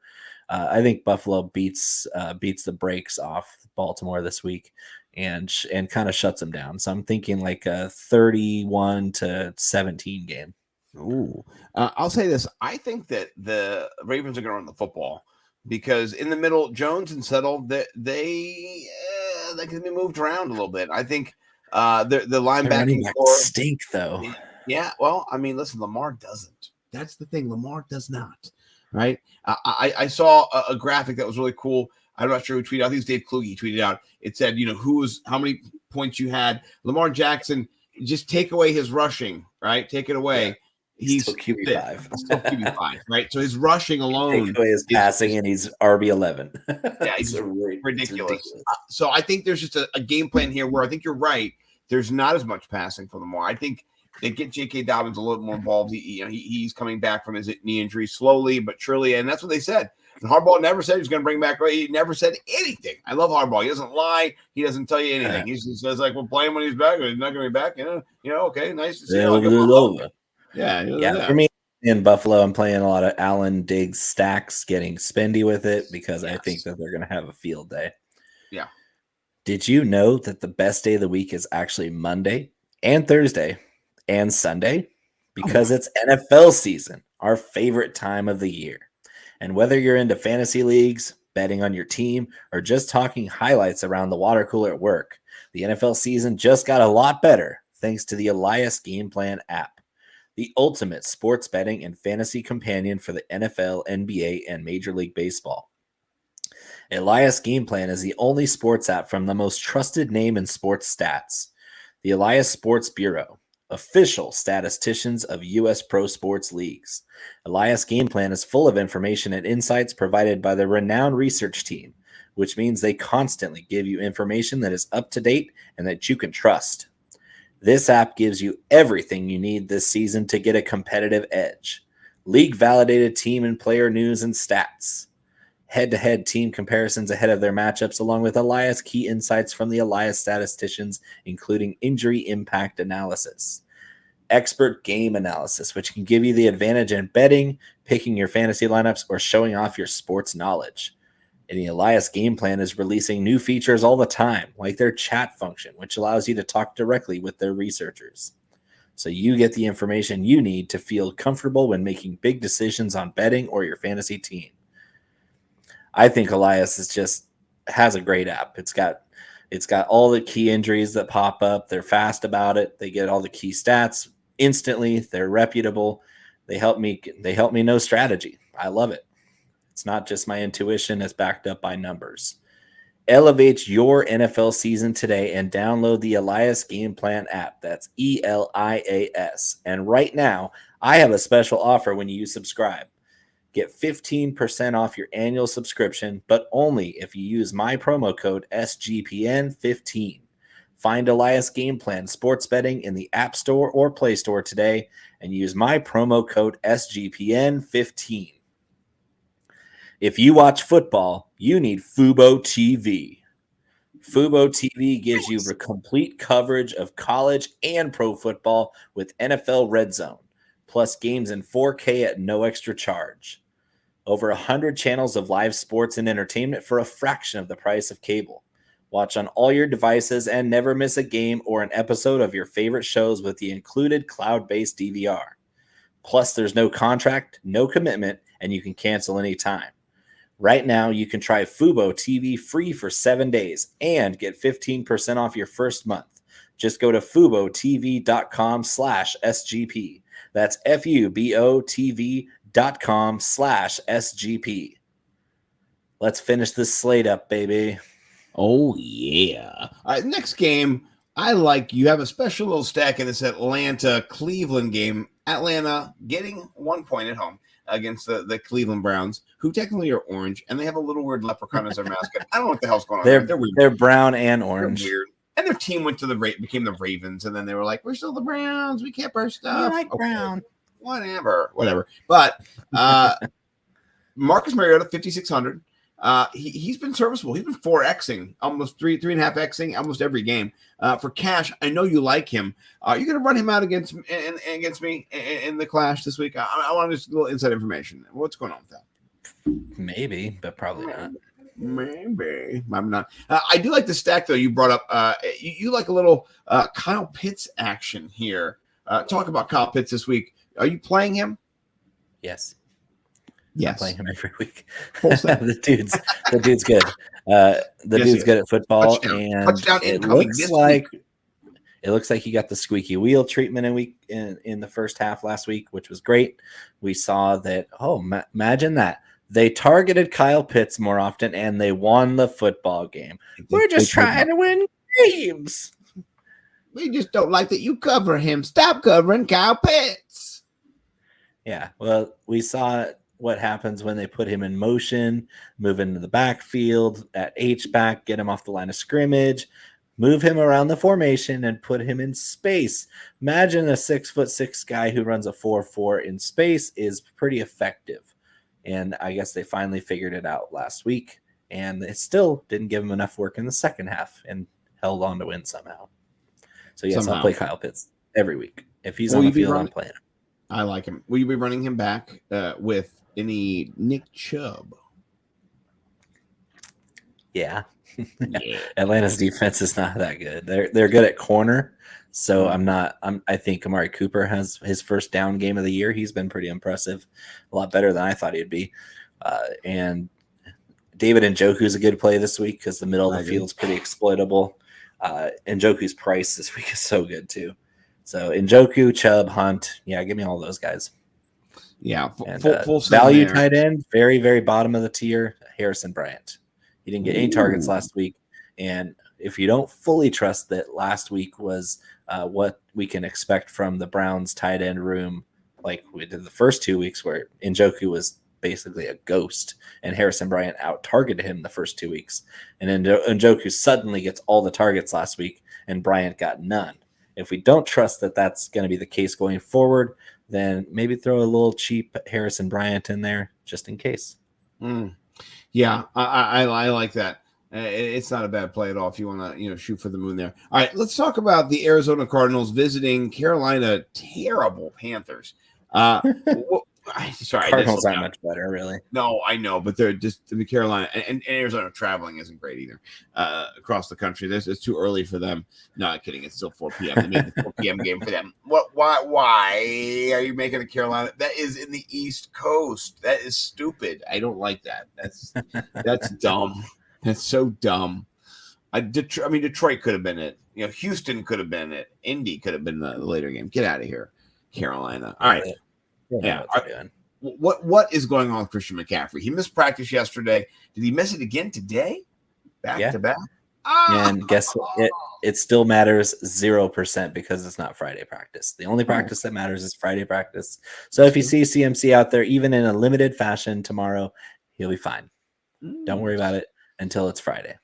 I think Buffalo beats the brakes off Baltimore this week and kind of shuts them down. So I'm thinking like a 31-17 game. Ooh, I'll say this. I think that the Ravens are going to run the football, because in the middle, Jones and Settle, they can be moved around a little bit. I think the linebacking core stink though. Yeah, well, I mean, listen, Lamar doesn't. That's the thing. Lamar does not. Right? I saw a graphic that was really cool. I'm not sure who tweeted out. I think it's Dave Kluge tweeted out. It said, how many points you had. Lamar Jackson, just take away his rushing, right? Take it away. Yeah. He's still QB5. Still QB5, right? So his rushing alone. Take away his passing, and he's RB11. Yeah, he's ridiculous. So I think there's just a game plan here where I think you're right. There's not as much passing for Lamar. I think they get J.K. Dobbins a little more involved. He's coming back from his knee injury slowly but surely, and that's what they said. And Harbaugh never said he was going to bring back. He never said anything. I love Harbaugh. He doesn't lie. He doesn't tell you anything. He just says, like, we'll play him when he's back. He's not going to be back. Okay, nice to see you. Yeah. For me in Buffalo, I'm playing a lot of Allen Diggs stacks, getting spendy with it because I think that they're going to have a field day. Yeah. Did you know that the best day of the week is actually Monday and Thursday and Sunday? Because it's NFL season, our favorite time of the year. And whether you're into fantasy leagues, betting on your team, or just talking highlights around the water cooler at work, the NFL season just got a lot better thanks to the Elias Game Plan app, the ultimate sports betting and fantasy companion for the NFL, NBA, and Major League Baseball. Elias Game Plan is the only sports app from the most trusted name in sports stats, the Elias Sports Bureau, official statisticians of U.S. pro sports leagues. Elias Game Plan is full of information and insights provided by the renowned research team, which means they constantly give you information that is up to date and that you can trust. This app gives you everything you need this season to get a competitive edge. League-validated team and player news and stats. Head-to-head team comparisons ahead of their matchups, along with Elias key insights from the Elias statisticians, including injury impact analysis. Expert game analysis, which can give you the advantage in betting, picking your fantasy lineups, or showing off your sports knowledge. And the Elias Game Plan is releasing new features all the time, like their chat function, which allows you to talk directly with their researchers. So you get the information you need to feel comfortable when making big decisions on betting or your fantasy team. I think Elias has a great app. It's got all the key injuries that pop up. They're fast about it. They get all the key stats instantly. They're reputable. They help me know strategy. I love it. It's not just my intuition. It's backed up by numbers. Elevate your NFL season today and download the Elias Game Plan app. That's ELIAS. And right now, I have a special offer when you subscribe. Get 15% off your annual subscription, but only if you use my promo code SGPN15. Find Elias Game Plan Sports Betting in the App Store or Play Store today and use my promo code SGPN15. If you watch football, you need Fubo TV. Fubo TV gives you complete coverage of college and pro football with NFL Red Zone, plus games in 4K at no extra charge. Over 100 channels of live sports and entertainment for a fraction of the price of cable. Watch on all your devices and never miss a game or an episode of your favorite shows with the included cloud-based DVR. Plus, there's no contract, no commitment, and you can cancel anytime. Right now, you can try Fubo TV free for 7 days and get 15% off your first month. Just go to FuboTV.com/SGP. That's FUBOTV.com/SGP. Let's finish this slate up, baby. Oh, yeah. All right, next game, I like you have a special little stack in this Atlanta-Cleveland game. Atlanta getting 1 point at home against the Cleveland Browns, who technically are orange, and they have a little weird leprechaun as their mascot. I don't know what the hell's going on. They're weird. They're brown and orange. They're weird. And their team went to became the Ravens, and then they were like, we're still the Browns. We kept our stuff. We like Brown. Whatever. But Marcus Mariota, 5,600. He's been serviceable. He's been 4Xing, almost 3.5Xing almost every game. For Cash, I know you like him. Are you going to run him out against me in the clash this week? I want just a little inside information. What's going on with that? Maybe, but probably not. Maybe I'm not. I do like the stack though. You brought up. You like a little Kyle Pitts action here. Talk about Kyle Pitts this week. Are you playing him? Yes. Yes. I'm playing him every week. the dude's good. Dude's good at football, and it looks like he got the squeaky wheel treatment in the first half last week, which was great. We saw that. Imagine that they targeted Kyle Pitts more often, and they won the football game. We're just trying to win games. We just don't like that you cover him. Stop covering Kyle Pitts. Yeah, well, we saw what happens when they put him in motion, move into the backfield at H-back, get him off the line of scrimmage, move him around the formation, and put him in space. Imagine a 6'6" guy who runs a 4.4 in space is pretty effective. And I guess they finally figured it out last week, and it still didn't give him enough work in the second half and held on to win somehow. So yes, I'll play Kyle Pitts every week. If he's on the field, I'm playing him. I like him. Will you be running him back with any Nick Chubb? Yeah. Atlanta's defense is not that good. They're good at corner. So I think Amari Cooper has his first down game of the year. He's been pretty impressive, a lot better than I thought he'd be. And David Njoku's a good play this week because the middle of the field's pretty exploitable. Njoku's price this week is so good too. So Njoku, Chubb, Hunt, give me all those guys. Yeah, full value there. Tight end, very, very bottom of the tier, Harrison Bryant. He didn't get any targets last week, and if you don't fully trust that last week was what we can expect from the Browns tight end room, like we did the first 2 weeks where Njoku was basically a ghost and Harrison Bryant out-targeted him the first 2 weeks, and then Njoku suddenly gets all the targets last week and Bryant got none. If we don't trust that that's going to be the case going forward, then maybe throw a little cheap Harrison Bryant in there just in case. Yeah, I like that. It's not a bad play at all if you want to shoot for the moon there. All right, let's talk about the Arizona Cardinals visiting Carolina terrible Panthers. Sorry, Cardinals aren't much better, really. No, I know, but they're just the Carolina and Arizona traveling isn't great either. Across the country, it's too early for them. No, kidding. It's still 4 p.m. They made the 4 p.m. game for them. Why are you making a Carolina? That is in the East Coast. That is stupid. I don't like that. That's dumb. That's so dumb. Detroit could have been it. Houston could have been it. Indy could have been the later game. Get out of here, Carolina. All right. Yeah. What is going on with Christian McCaffrey? He missed practice yesterday. Did he miss it again today? Back to back? And guess what? It still matters 0% because it's not Friday practice. The only practice that matters is Friday practice. So if you see CMC out there, even in a limited fashion tomorrow, he'll be fine. Don't worry about it until it's Friday.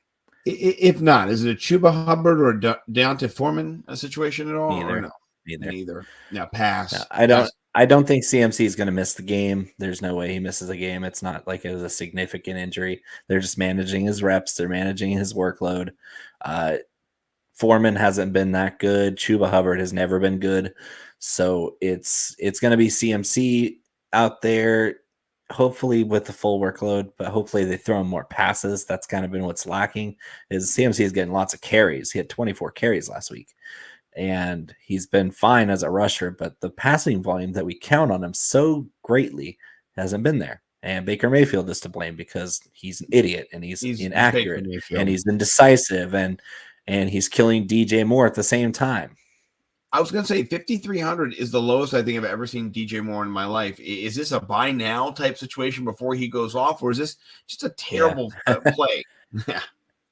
If not, is it a Chuba Hubbard or a Deontay Foreman situation at all? Neither. Or no? Neither. No, pass. No, I don't think CMC is going to miss the game. There's no way he misses a game. It's not like it was a significant injury. They're just managing his reps. They're managing his workload. Foreman hasn't been that good. Chuba Hubbard has never been good. So it's going to be CMC out there, hopefully with the full workload, but hopefully they throw him more passes. That's kind of been what's lacking. Is CMC is getting lots of carries. He had 24 carries last week. And he's been fine as a rusher, but the passing volume that we count on him so greatly hasn't been there. And Baker Mayfield is to blame because he's an idiot and he's inaccurate and he's indecisive and he's killing DJ Moore at the same time. I was going to say 5,300 is the lowest I think I've ever seen DJ Moore in my life. Is this a buy now type situation before he goes off, or is this just a terrible play?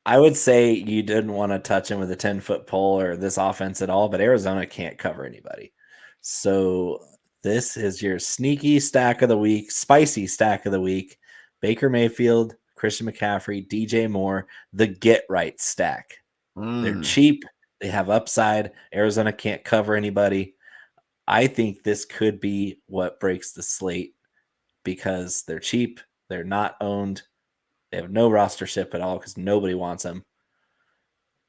I would say you didn't want to touch him with a 10-foot pole or this offense at all, but Arizona can't cover anybody. So this is your sneaky stack of the week, spicy stack of the week. Baker Mayfield, Christian McCaffrey, DJ Moore, the get right stack. They're cheap. They have upside. Arizona can't cover anybody. I think this could be what breaks the slate because they're cheap. They're not owned. They have no rostership at all because nobody wants them.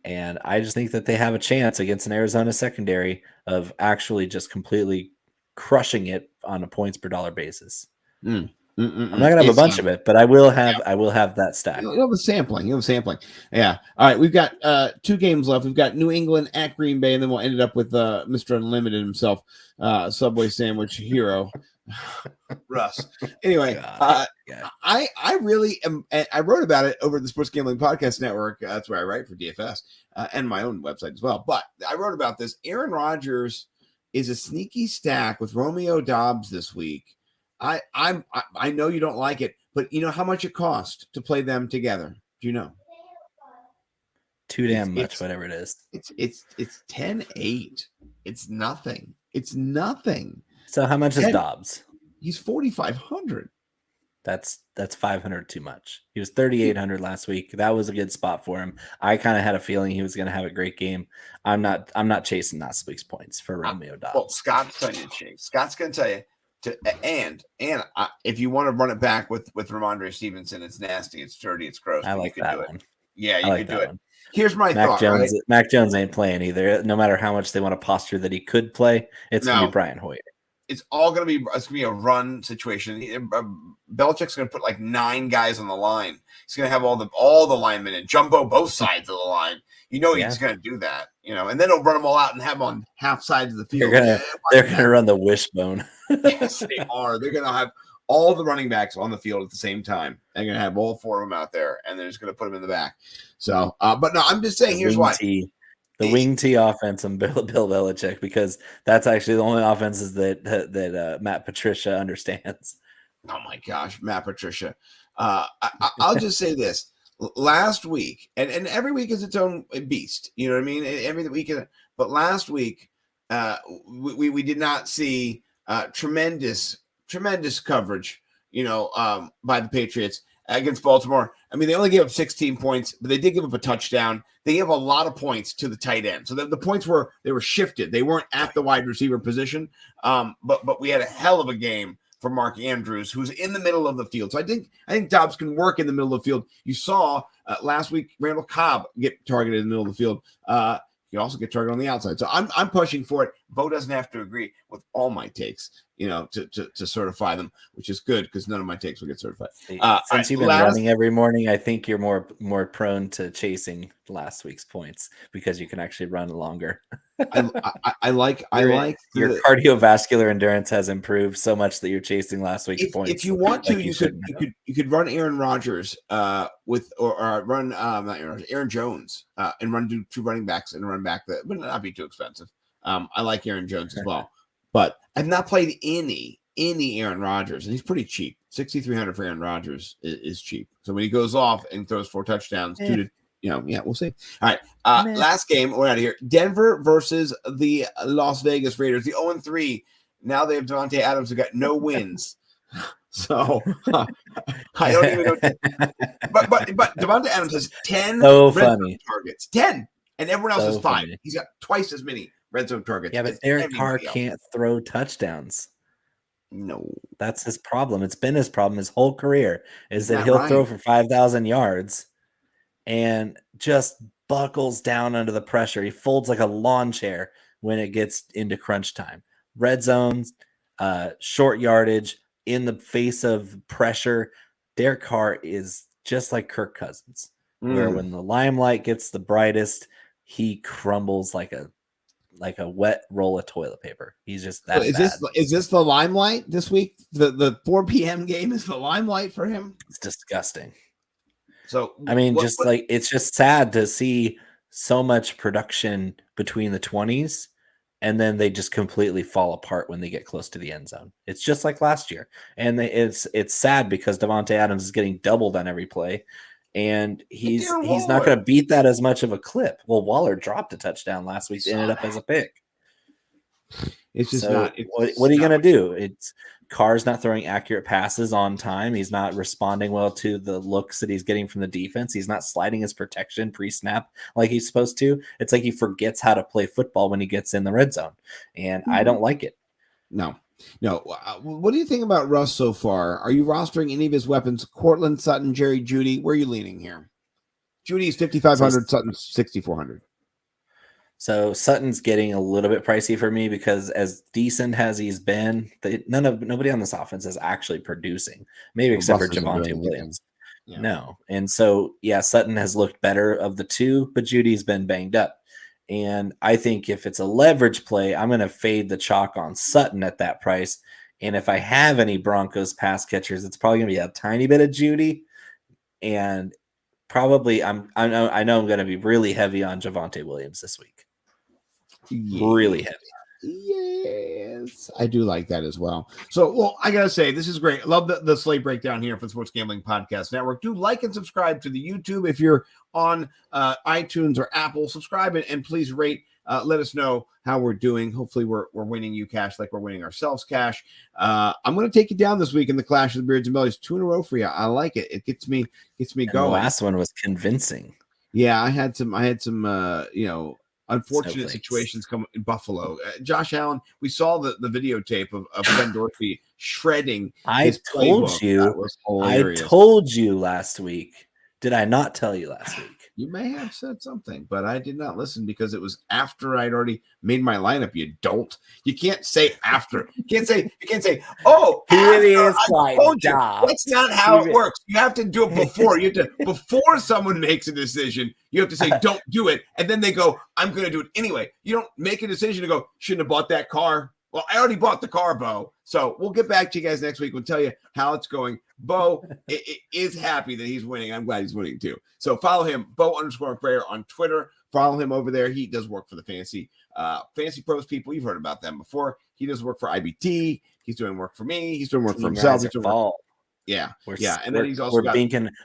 And I just think that they have a chance against an Arizona secondary of actually just completely crushing it on a points per dollar basis. I'm not gonna have a bunch of it, but I will have that stack. You'll have a sampling. Yeah. All right. We've got 2 games left. We've got New England at Green Bay, and then we'll end it up with Mr. Unlimited himself, Subway sandwich hero. Russ. Anyway, I really am. I wrote about it over the Sports Gambling Podcast Network. That's where I write for DFS and my own website as well. But I wrote about this. Aaron Rodgers is a sneaky stack with Romeo Doubs this week. I know you don't like it, but you know how much it costs to play them together. Do you know? Too damn much, whatever it is. It's 10-8. It's nothing. It's nothing. So how much is Dobbs? He's 4,500. That's 500 too much. He was 3,800 last week. That was a good spot for him. I kind of had a feeling he was going to have a great game. I'm not chasing last week's points for Romeo Doubs. Well, Scott's telling you to chase. Scott's going to tell you and if you want to run it back with Ramondre Stevenson, it's nasty, it's dirty, it's gross. I like that one. Yeah, you can do it. Here's my thought. Mac Jones ain't playing either. No matter how much they want to posture that he could play, it's going to be Brian Hoyer. It's going to be a run situation. Belichick's going to put like 9 guys on the line. He's going to have all the linemen and jumbo both sides of the line. He's going to do that, and then he'll run them all out and have them on half sides of the field. They're going to run the wishbone. Yes, they are. They're going to have all the running backs on the field at the same time. They're going to have all 4 of them out there, and they're just going to put them in the back. So, but no, I'm just saying, here's why. The wing T offense and Bill Belichick, because that's actually the only offenses that Matt Patricia understands. Oh my gosh, Matt Patricia. I'll just say this. Last week, and every week is its own beast. You know what I mean? Every week, but last week, we did not see tremendous coverage, by the Patriots against Baltimore. I mean, they only gave up 16 points, but they did give up a touchdown. They gave a lot of points to the tight end. So the points were shifted. They weren't at the wide receiver position. But we had a hell of a game for Mark Andrews, who's in the middle of the field. So I think Dobbs can work in the middle of the field. You saw last week Randall Cobb get targeted in the middle of the field. You can also get targeted on the outside. So I'm pushing for it. Bo doesn't have to agree with all my takes, to certify them, which is good because none of my takes will get certified. Since you've been running every morning, I think you're more prone to chasing last week's points because you can actually run longer. I like your cardiovascular endurance has improved so much that you're chasing last week's points. If you want to, you could run Aaron Rodgers with or run not Aaron Rodgers, Aaron Jones and run 2 running backs and run back that would not be too expensive. I like Aaron Jones as well, but I've not played any Aaron Rodgers, and he's pretty cheap. 6,300 for Aaron Rodgers is cheap. So when he goes off and throws 4 touchdowns, we'll see. All right. Last game. We're out of here. Denver versus the Las Vegas Raiders. The 0-3. Now they have Davante Adams who got no wins. So I don't even know. But Davante Adams has 10 red zone targets. 10. And everyone else has 5. Funny. He's got twice as many red zone targets. Yeah, but Derek Carr can't throw touchdowns. No. That's his problem. It's been his problem his whole career is that he'll throw for 5,000 yards and just buckles down under the pressure. He folds like a lawn chair when it gets into crunch time. Red zones, short yardage, in the face of pressure. Derek Carr is just like Kirk Cousins, where when the limelight gets the brightest, he crumbles like a wet roll of toilet paper. He's just that bad. Is this the limelight this week? The 4 p.m. game is the limelight for him? It's disgusting. So I mean, it's just sad to see so much production between the 20s, and then they just completely fall apart when they get close to the end zone. It's just like last year, and it's sad because Davante Adams is getting doubled on every play, and he's not going to beat that as much of a clip. Well, Waller dropped a touchdown last week, ended up as a pick. It's just what are you going to do? It's Carr's not throwing accurate passes on time. He's not responding well to the looks that he's getting from the defense. He's not sliding his protection pre-snap like he's supposed to. It's like he forgets how to play football when he gets in the red zone, and I don't like it. No. What do you think about Russ so far? Are you rostering any of his weapons? Cortland, Sutton, Jerry, Jeudy. Where are you leaning here? Jeudy's 5,500, Sutton's 6,400. So Sutton's getting a little bit pricey for me because as decent as he's been, nobody on this offense is actually producing, maybe except for Javonte Williams. Yeah. No. And so, Sutton has looked better of the two, but Judy's been banged up. And I think if it's a leverage play, I'm going to fade the chalk on Sutton at that price. And if I have any Broncos pass catchers, it's probably going to be a tiny bit of Judy. And probably I know I'm going to be really heavy on Javonte Williams this week. Really heavy. Yes, I do like that as well. So, I gotta say, this is great. I love the slate breakdown here for the Sports Gambling Podcast Network. Do like and subscribe to the YouTube if you're on iTunes or Apple. Subscribe and please rate. Let us know how we're doing. Hopefully, we're winning you cash like we're winning ourselves cash. I'm going to take you down this week in the Clash of the Beards and Bellies. 2 in a row for you. I like it. It gets me going. The last one was convincing. Yeah, I had some. Unfortunate situations come in Buffalo. Josh Allen, we saw the videotape of Ken Dorsey shredding his playbook. I told you last week. Did I not tell you last week? You may have said something, but I did not listen because it was after I'd already made my lineup, you dolt. You can't say after. You can't say, oh, it is my job. That's not how it works. You have to do it before. Before someone makes a decision, you have to say, don't do it. And then they go, I'm going to do it anyway. You don't make a decision to go, shouldn't have bought that car. Well, I already bought the car, Bo. So we'll get back to you guys next week. We'll tell you how it's going. Bo is happy that he's winning. I'm glad he's winning too. So follow him, Bo_McBrayer on Twitter. Follow him over there. He does work for the Fantasy Pros people. You've heard about them before. He does work for IBT. He's doing work for me. He's doing work for himself. Yeah. And then he's also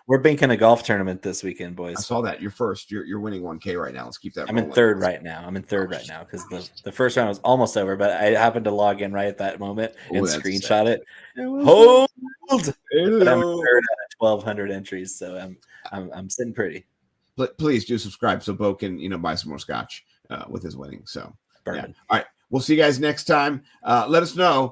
we're banking a golf tournament this weekend, boys. I saw that. You're first. You're winning 1K right now. Let's keep that. I'm in third right now because the first round was almost over, but I happened to log in right at that moment and screenshot it. Hold. But I'm third out of 1,200 entries, so I'm sitting pretty. But please do subscribe so Bo can buy some more scotch with his winning. So Bourbon. All right. We'll see you guys next time. Let us know